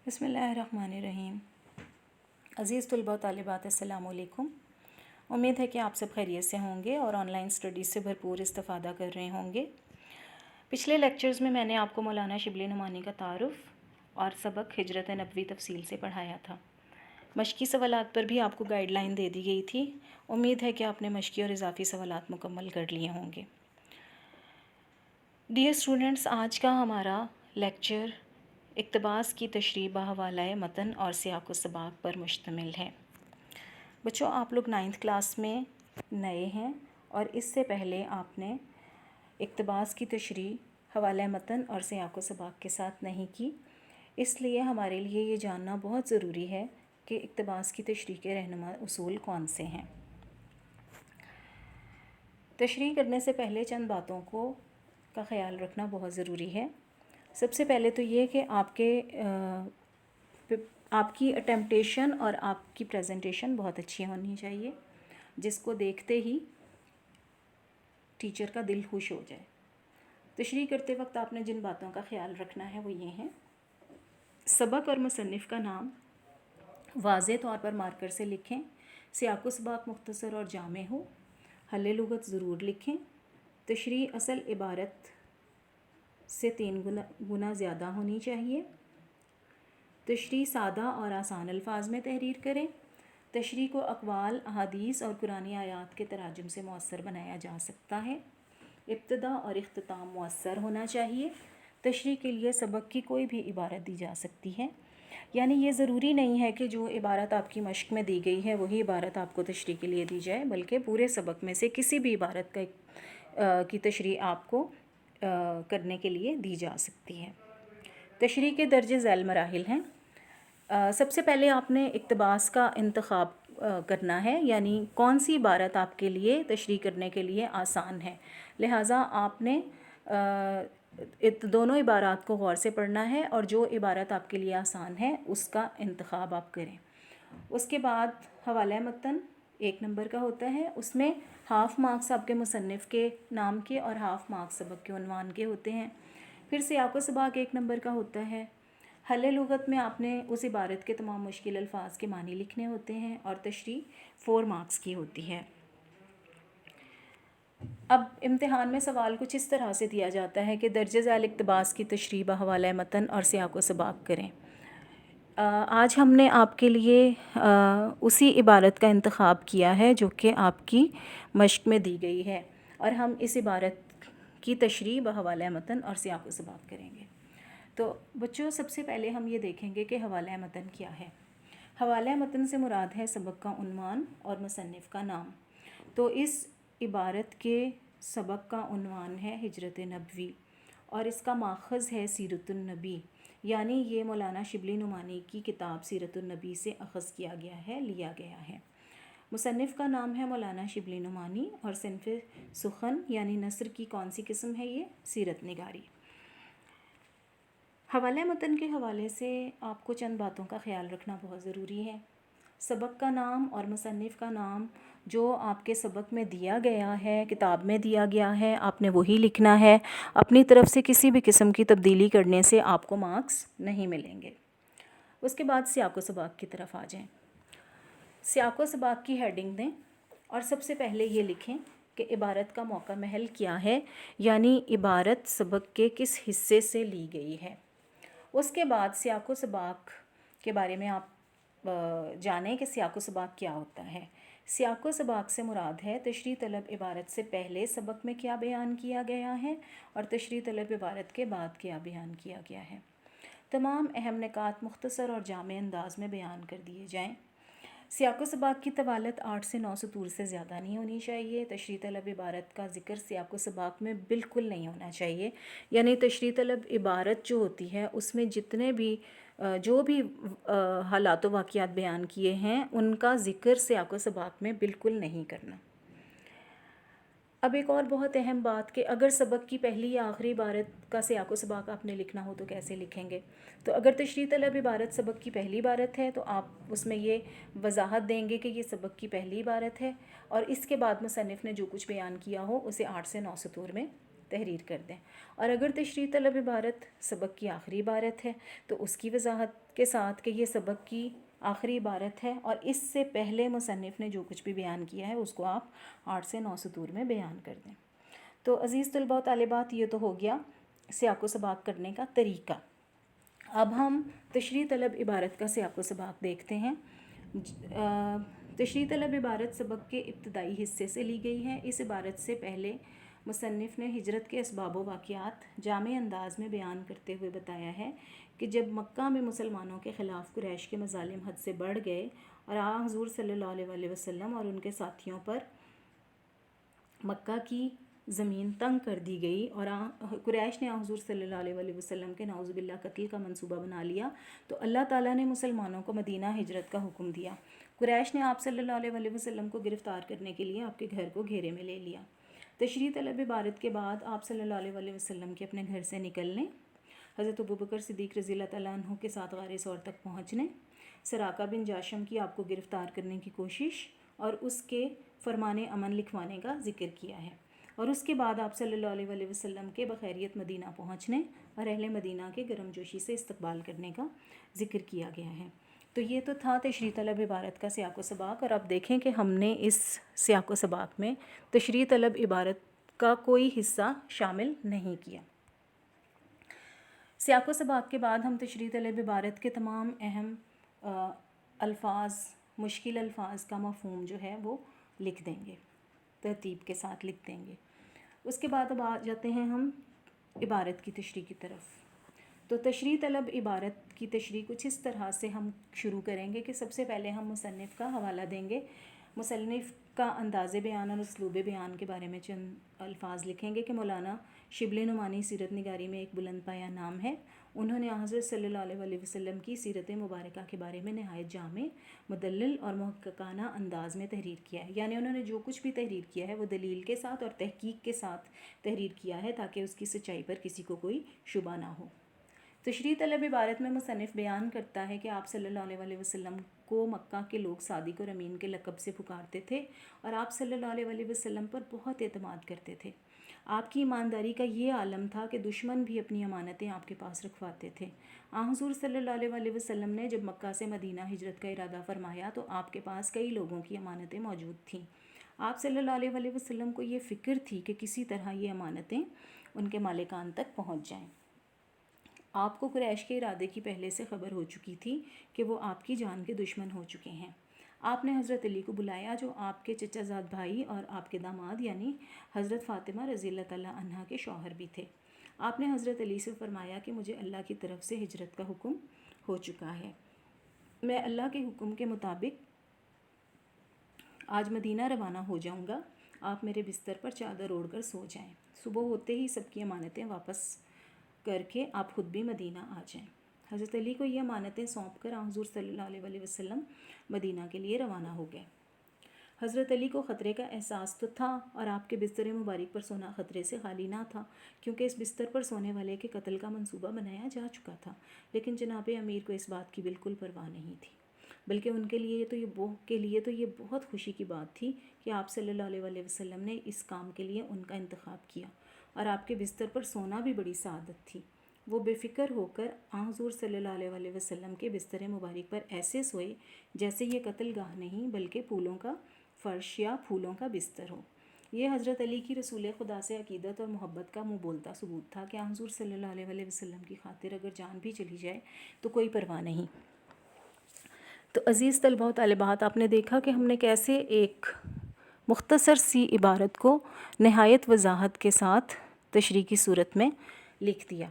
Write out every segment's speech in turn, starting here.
بسم اللہ الرحمن الرحیم۔ عزیز طلباء و طالبات، السلام علیکم۔ امید ہے کہ آپ سب خیریت سے ہوں گے اور آن لائن اسٹڈیز سے بھرپور استفادہ کر رہے ہوں گے۔ پچھلے لیکچرز میں نے آپ کو مولانا شبلی نعمانی کا تعارف اور سبق ہجرت نبوی تفصیل سے پڑھایا تھا۔ مشقی سوالات پر بھی آپ کو گائیڈ لائن دے دی گئی تھی۔ امید ہے کہ آپ نے مشقی اور اضافی سوالات مکمل کر لیے ہوں گے۔ ڈیئر اسٹوڈنٹس، آج کا ہمارا لیکچر اقتباس کی تشریح بحوالہ متن اور سیاق و سباق پر مشتمل ہے۔ بچوں، آپ لوگ 9th کلاس میں نئے ہیں اور اس سے پہلے آپ نے اقتباس کی تشریح حوالہ متن اور سیاق و سباق کے ساتھ نہیں کی، اس لیے ہمارے لیے یہ جاننا بہت ضروری ہے کہ اقتباس کی تشریح کے رہنما اصول کون سے ہیں۔ تشریح کرنے سے پہلے چند باتوں کا خیال رکھنا بہت ضروری ہے۔ سب سے پہلے تو یہ کہ آپ کی اٹیمپٹیشن اور آپ کی پریزنٹیشن بہت اچھی ہونی چاہیے، جس کو دیکھتے ہی ٹیچر کا دل خوش ہو جائے۔ تشریح کرتے وقت آپ نے جن باتوں کا خیال رکھنا ہے وہ یہ ہیں: سبق اور مصنف کا نام واضح طور پر مارکر سے لکھیں، سیاق و سباق مختصر اور جامع ہو، حل لغت ضرور لکھیں، تشریح اصل عبارت سے 3 گنا زیادہ ہونی چاہیے، تشریح سادہ اور آسان الفاظ میں تحریر کریں، تشریح کو اقوال، احادیث اور قرآنی آیات کے تراجم سے مؤثر بنایا جا سکتا ہے، ابتدا اور اختتام مؤثر ہونا چاہیے، تشریح کے لیے سبق کی کوئی بھی عبارت دی جا سکتی ہے، یعنی یہ ضروری نہیں ہے کہ جو عبارت آپ کی مشق میں دی گئی ہے وہی عبارت آپ کو تشریح کے لیے دی جائے، بلکہ پورے سبق میں سے کسی بھی عبارت کی تشریح آپ کو کرنے کے لیے دی جا سکتی ہے۔ تشریح کے درج ذیل مراحل ہیں۔ سب سے پہلے آپ نے اقتباس کا انتخاب کرنا ہے، یعنی کون سی عبارت آپ کے لیے تشریح کرنے کے لیے آسان ہے، لہٰذا آپ نے دونوں عبارات کو غور سے پڑھنا ہے اور جو عبارت آپ کے لیے آسان ہے اس کا انتخاب آپ کریں۔ اس کے بعد حوالہ متن 1 نمبر کا ہوتا ہے، اس میں ہاف مارکس آپ کے مصنف کے نام کے اور ہاف مارکس سبق کے عنوان کے ہوتے ہیں۔ پھر سیاق و سباق 1 نمبر کا ہوتا ہے۔ حل لغت میں آپ نے اس عبارت کے تمام مشکل الفاظ کے معنی لکھنے ہوتے ہیں اور تشریح 4 مارکس کی ہوتی ہے۔ اب امتحان میں سوال کچھ اس طرح سے دیا جاتا ہے کہ درج ذیل اقتباس کی تشریح بحوالہ متن اور سیاق و سباق کریں۔ آج ہم نے آپ کے لیے اسی عبارت کا انتخاب کیا ہے جو کہ آپ کی مشق میں دی گئی ہے، اور ہم اس عبارت کی تشریح بحوالہ متن اور سیاق و سباق کریں گے۔ تو بچوں، سب سے پہلے ہم یہ دیکھیں گے کہ حوالہ متن کیا ہے۔ حوالہ متن سے مراد ہے سبق کا عنوان اور مصنف کا نام۔ تو اس عبارت کے سبق کا عنوان ہے ہجرت نبوی اور اس کا ماخذ ہے سیرت النبی، یعنی یہ مولانا شبلی نعمانی کی کتاب سیرت النبی سے اخذ کیا گیا ہے، لیا گیا ہے۔ مصنف کا نام ہے مولانا شبلی نعمانی اور صنف سخن یعنی نثر کی کون سی قسم ہے؟ یہ سیرت نگاری۔ حوالہ متن کے حوالے سے آپ کو چند باتوں کا خیال رکھنا بہت ضروری ہے۔ سبق کا نام اور مصنف کا نام جو آپ کے سبق میں دیا گیا ہے، کتاب میں دیا گیا ہے، آپ نے وہی لکھنا ہے۔ اپنی طرف سے کسی بھی قسم کی تبدیلی کرنے سے آپ کو مارکس نہیں ملیں گے۔ اس کے بعد سیاق و سباق کی طرف آ جائیں۔ سیاق و سباق کی ہیڈنگ دیں اور سب سے پہلے یہ لکھیں کہ عبارت کا موقع محل کیا ہے، یعنی عبارت سبق کے کس حصے سے لی گئی ہے۔ اس کے بعد سیاق و سباق کے بارے میں آپ جانیں کہ سیاق و سباق کیا ہوتا ہے۔ سیاق و سباق سے مراد ہے تشریح طلب عبارت سے پہلے سبق میں کیا بیان کیا گیا ہے اور تشریح طلب عبارت کے بعد کیا بیان کیا گیا ہے۔ تمام اہم نکات مختصر اور جامع انداز میں بیان کر دیے جائیں۔ سیاق و سباق کی طوالت 8 سے 9 سطور سے زیادہ نہیں ہونی چاہیے۔ تشریح طلب عبارت کا ذکر سیاق و سباق میں بالکل نہیں ہونا چاہیے، یعنی تشریح طلب عبارت جو ہوتی ہے اس میں جو بھی حالات و واقعات بیان کیے ہیں ان کا ذکر سیاق و سباق میں بالکل نہیں کرنا۔ اب ایک اور بہت اہم بات کہ اگر سبق کی پہلی یا آخری عبارت کا سیاق و سباق آپ نے لکھنا ہو تو کیسے لکھیں گے؟ تو اگر تشریح طلب عبارت سبق کی پہلی عبارت ہے تو آپ اس میں یہ وضاحت دیں گے کہ یہ سبق کی پہلی عبارت ہے، اور اس کے بعد مصنف نے جو کچھ بیان کیا ہو اسے 8 سے 9 سطور میں تحریر کر دیں. اور اگر تشریح طلب عبارت سبق کی آخری عبارت ہے تو اس کی وضاحت کے ساتھ کہ یہ سبق کی آخری عبارت ہے اور اس سے پہلے مصنف نے جو کچھ بھی بیان کیا ہے اس کو آپ 8 سے 9 سطور میں بیان کر دیں. تو عزیز طلباء و طالبات، یہ تو ہو گیا سیاق و سباق کرنے کا طریقہ. اب ہم تشریح طلب عبارت کا سیاق و سباق دیکھتے ہیں. تشریح طلب عبارت سبق کے ابتدائی حصے سے لی گئی ہے. اس عبارت سے پہلے مصنف نے ہجرت کے اسباب و واقعات جامع انداز میں بیان کرتے ہوئے بتایا ہے کہ جب مکہ میں مسلمانوں کے خلاف قریش کے مظالم حد سے بڑھ گئے اور حضور صلی اللہ علیہ وسلم اور ان کے ساتھیوں پر مکہ کی زمین تنگ کر دی گئی اور قریش نے حضور صلی اللہ علیہ وسلم کے نعوذ باللہ قتل کا منصوبہ بنا لیا، تو اللہ تعالیٰ نے مسلمانوں کو مدینہ ہجرت کا حکم دیا. قریش نے آپ صلی اللہ علیہ وسلم کو گرفتار کرنے کے لیے آپ کے گھر کو گھیرے میں لے لیا. تشریح طلب عبارت کے بعد آپ صلی اللہ علیہ وسلم کے اپنے گھر سے نکلنے، حضرت ابوبکر صدیق رضی اللہ تعالیٰ عنہ کے ساتھ غار ثور تک پہنچنے، سراقہ بن جاشم کی آپ کو گرفتار کرنے کی کوشش اور اس کے فرمان امن لکھوانے کا ذکر کیا ہے. اور اس کے بعد آپ صلی اللہ علیہ وسلم کے بخیریت مدینہ پہنچنے اور اہل مدینہ کے گرم جوشی سے استقبال کرنے کا ذکر کیا گیا ہے. تو یہ تو تھا تشریح طلب عبارت کا سیاق و سباق. اور اب دیکھیں کہ ہم نے اس سیاق و سباق میں تشریح طلب عبارت کا کوئی حصہ شامل نہیں کیا. سیاق و سباق کے بعد ہم تشریح طلب عبارت کے تمام اہم الفاظ، مشکل الفاظ کا مفہوم جو ہے وہ لکھ دیں گے، ترتیب کے ساتھ لکھ دیں گے. اس کے بعد اب آ جاتے ہیں ہم عبارت کی تشریح کی طرف. تو تشریح طلب عبارت کی تشریح کچھ اس طرح سے ہم شروع کریں گے کہ سب سے پہلے ہم مصنف کا حوالہ دیں گے. مصنف کا انداز بیان اور اسلوب بیان کے بارے میں چند الفاظ لکھیں گے کہ مولانا شبلی نعمانی سیرت نگاری میں ایک بلند پایہ نام ہے. انہوں نے حضرت صلی اللہ علیہ وسلم کی سیرت مبارکہ کے بارے میں نہایت جامع، مدلل اور محققانہ انداز میں تحریر کیا ہے. یعنی انہوں نے جو کچھ بھی تحریر کیا ہے وہ دلیل کے ساتھ اور تحقیق کے ساتھ تحریر کیا ہے تاکہ اس کی سچائی پر کسی کو کوئی شبہ نہ ہو. تشریح طلب عبارت میں مصنف بیان کرتا ہے کہ آپ صلی اللہ علیہ وسلم کو مکہ کے لوگ صادق اور امین کے لقب سے پکارتے تھے اور آپ صلی اللہ علیہ وسلم پر بہت اعتماد کرتے تھے. آپ کی ایمانداری کا یہ عالم تھا کہ دشمن بھی اپنی امانتیں آپ کے پاس رکھواتے تھے. حضور صلی اللہ علیہ وسلم نے جب مکہ سے مدینہ ہجرت کا ارادہ فرمایا تو آپ کے پاس کئی لوگوں کی امانتیں موجود تھیں. آپ صلی اللہ علیہ وسلم کو یہ فکر تھی کہ کسی طرح یہ امانتیں ان کے مالکان تک پہنچ جائیں. آپ کو قریش کے ارادے کی پہلے سے خبر ہو چکی تھی کہ وہ آپ کی جان کے دشمن ہو چکے ہیں. آپ نے حضرت علی کو بلایا جو آپ کے چچا زاد بھائی اور آپ کے داماد یعنی حضرت فاطمہ رضی اللہ تعالیٰ عنہا کے شوہر بھی تھے. آپ نے حضرت علی سے فرمایا کہ مجھے اللہ کی طرف سے ہجرت کا حکم ہو چکا ہے. میں اللہ کے حکم کے مطابق آج مدینہ روانہ ہو جاؤں گا. آپ میرے بستر پر چادر اوڑھ کر سو جائیں. صبح ہوتے ہی سب کی امانتیں واپس کر کے آپ خود بھی مدینہ آ جائیں. حضرت علی کو یہ امانتیں سونپ کر حضور صلی اللہ علیہ وسلم مدینہ کے لیے روانہ ہو گئے. حضرت علی کو خطرے کا احساس تو تھا اور آپ کے بستر مبارک پر سونا خطرے سے خالی نہ تھا کیونکہ اس بستر پر سونے والے کے قتل کا منصوبہ بنایا جا چکا تھا. لیکن جناب امیر کو اس بات کی بالکل پرواہ نہیں تھی، بلکہ ان کے لیے تو یہ بہت خوشی کی بات تھی کہ آپ صلی اللہ علیہ وسلم نے اس کام کے لیے ان کا انتخاب کیا اور آپ کے بستر پر سونا بھی بڑی سعادت تھی. وہ بے فکر ہو کر حضور صلی اللہ علیہ وسلم کے بستر مبارک پر ایسے سوئے جیسے یہ قتل گاہ نہیں بلکہ پھولوں کا فرش یا پھولوں کا بستر ہو. یہ حضرت علی کی رسول خدا سے عقیدت اور محبت کا منہ بولتا ثبوت تھا کہ حضور صلی اللہ علیہ وسلم کی خاطر اگر جان بھی چلی جائے تو کوئی پرواہ نہیں. تو عزیز طلبہ و طالبات، آپ نے دیکھا کہ ہم نے کیسے ایک مختصر سی عبارت کو نہایت وضاحت کے ساتھ تشریح کی صورت میں لکھ دیا.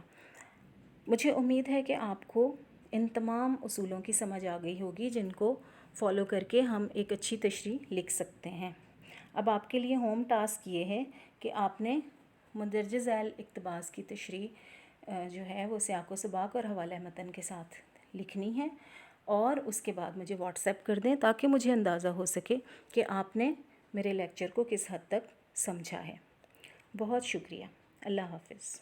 مجھے امید ہے کہ آپ کو ان تمام اصولوں کی سمجھ آ گئی ہوگی جن کو فالو کر کے ہم ایک اچھی تشریح لکھ سکتے ہیں. اب آپ کے لیے ہوم ٹاسک یہ ہے کہ آپ نے مندرجہ ذیل اقتباس کی تشریح جو ہے وہ سیاق و سباق اور حوالہ متن کے ساتھ لکھنی ہے اور اس کے بعد مجھے واٹس ایپ کر دیں تاکہ مجھے اندازہ ہو سکے کہ آپ نے میرے لیکچر کو کس حد تک سمجھا ہے. بہت شکریہ. اللہ حافظ.